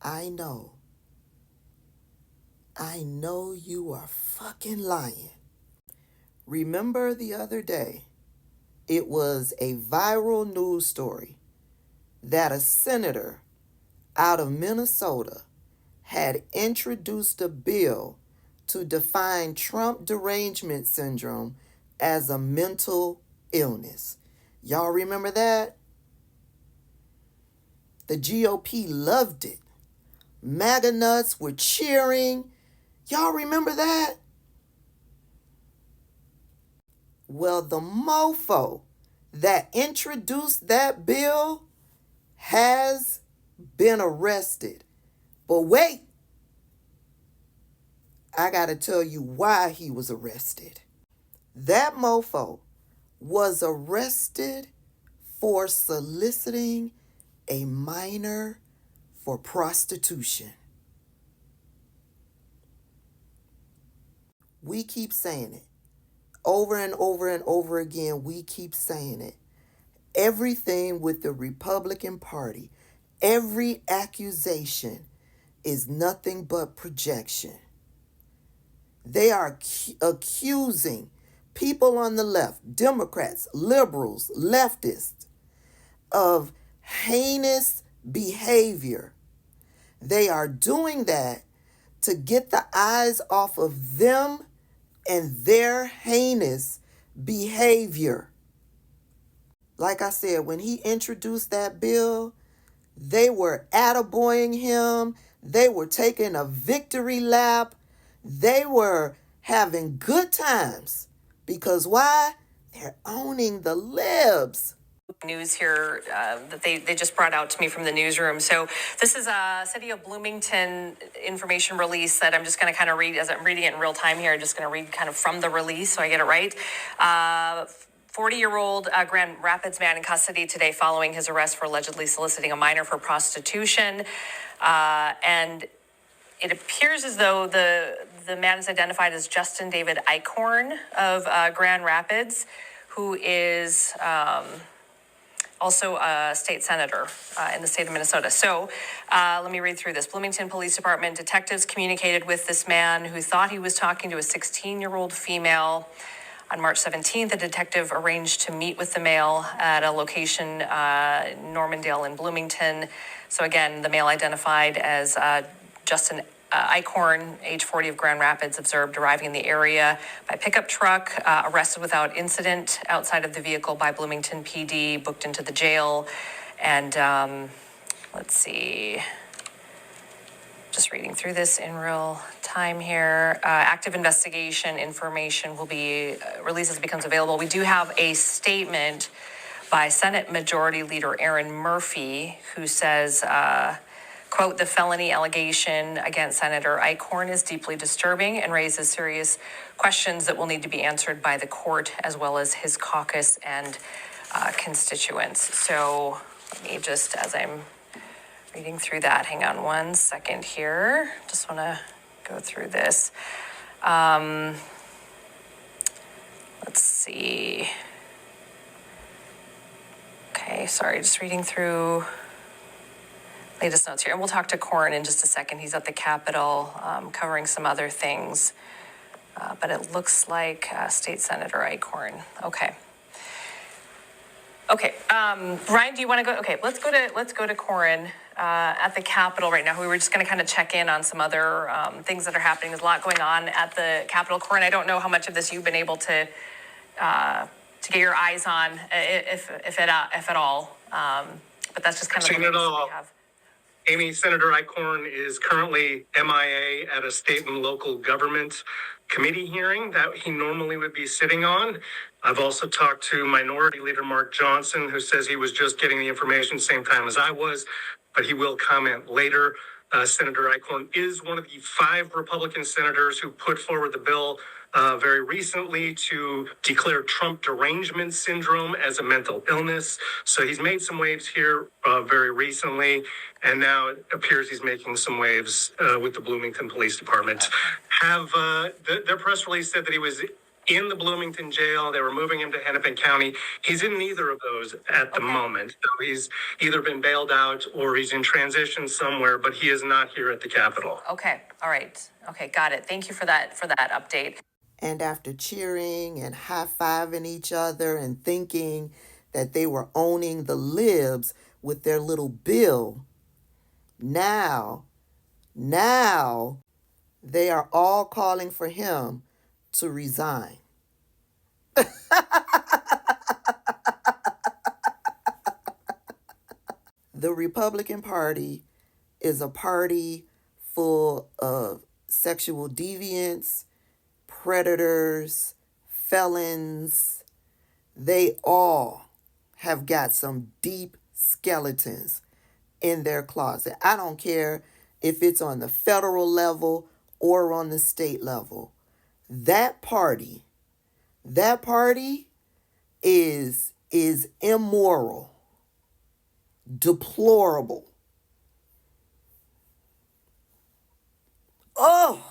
I know you are fucking lying. Remember the other day, it was a viral news story that a senator out of Minnesota had introduced a bill to define Trump derangement syndrome as a mental illness. Y'all remember that? The GOP loved it. MAGA nuts were cheering. Y'all remember that? Well, the mofo that introduced that bill has been arrested. But wait, I got to tell you why he was arrested. That mofo was arrested for soliciting a minor for prostitution. We keep saying it. Over and over and over again, we keep saying it. Everything with the Republican Party, every accusation is nothing but projection. They are accusing people on the left, Democrats, liberals, leftists, of heinous behavior. They are doing that to get the eyes off of them and their heinous behavior. Like I said, when he introduced that bill, they were attaboying him. They were taking a victory lap. They were having good times. Because why? They're owning the libs. News here that they just brought out to me from the newsroom. So this is a City of Bloomington information release that I'm just going to kind of read as I'm reading it in real time here. I'm just going to read kind of from the release so I get it right. 40-year-old Grand Rapids man in custody today following his arrest for allegedly soliciting a minor for prostitution. And it appears as though the man is identified as Justin David Eichhorn of Grand Rapids, who is also a state senator in the state of Minnesota. So let me read through this. Bloomington Police Department detectives communicated with this man who thought he was talking to a 16-year-old female. On March 17th, the detective arranged to meet with the male at a location, Normandale in Bloomington. So again, the male identified as Justin Eichhorn, age 40 of Grand Rapids, observed arriving in the area by pickup truck, arrested without incident outside of the vehicle by Bloomington PD, booked into the jail. And let's see, just reading through this in real time here. Active investigation information will be released as it becomes available. We do have a statement by Senate Majority Leader Aaron Murphy, who says, quote, the felony allegation against Senator Eichhorn is deeply disturbing and raises serious questions that will need to be answered by the court as well as his caucus and constituents. So let me just, as I'm reading through that, hang on one second here. Just want to go through this. Let's see. Okay, sorry, just reading through latest notes here. And we'll talk to Corin in just a second. He's at the Capitol covering some other things. But it looks like State Senator Eichhorn. Okay. Ryan, do you want to go? Okay, let's go to Corin at the Capitol right now. We were just going to kind of check in on some other things that are happening. There's a lot going on at the Capitol. Corin, I don't know how much of this you've been able to get your eyes on, if at all. But that's just kind of seen it all. Amy, Senator Eichhorn is currently MIA at a state and local government committee hearing that he normally would be sitting on. I've also talked to Minority Leader Mark Johnson, who says he was just getting the information same time as I was, but he will comment later. Senator Eichhorn is one of the 5 Republican senators who put forward the bill very recently to declare Trump derangement syndrome as a mental illness. So he's made some waves here very recently, and now it appears he's making some waves with the Bloomington Police Department. Their press release said that he was in the Bloomington jail. They were moving him to Hennepin County. He's in neither of those at the moment. So he's either been bailed out or he's in transition somewhere, but he is not here at the Capitol. Okay. All right. Okay. Got it. Thank you for that update. And after cheering and high-fiving each other and thinking that they were owning the libs with their little bill, now they are all calling for him to resign. The Republican Party is a party full of sexual deviants, predators, felons. They all have got some deep skeletons in their closet. I don't care if it's on the federal level or on the state level. That party is immoral, deplorable. Oh,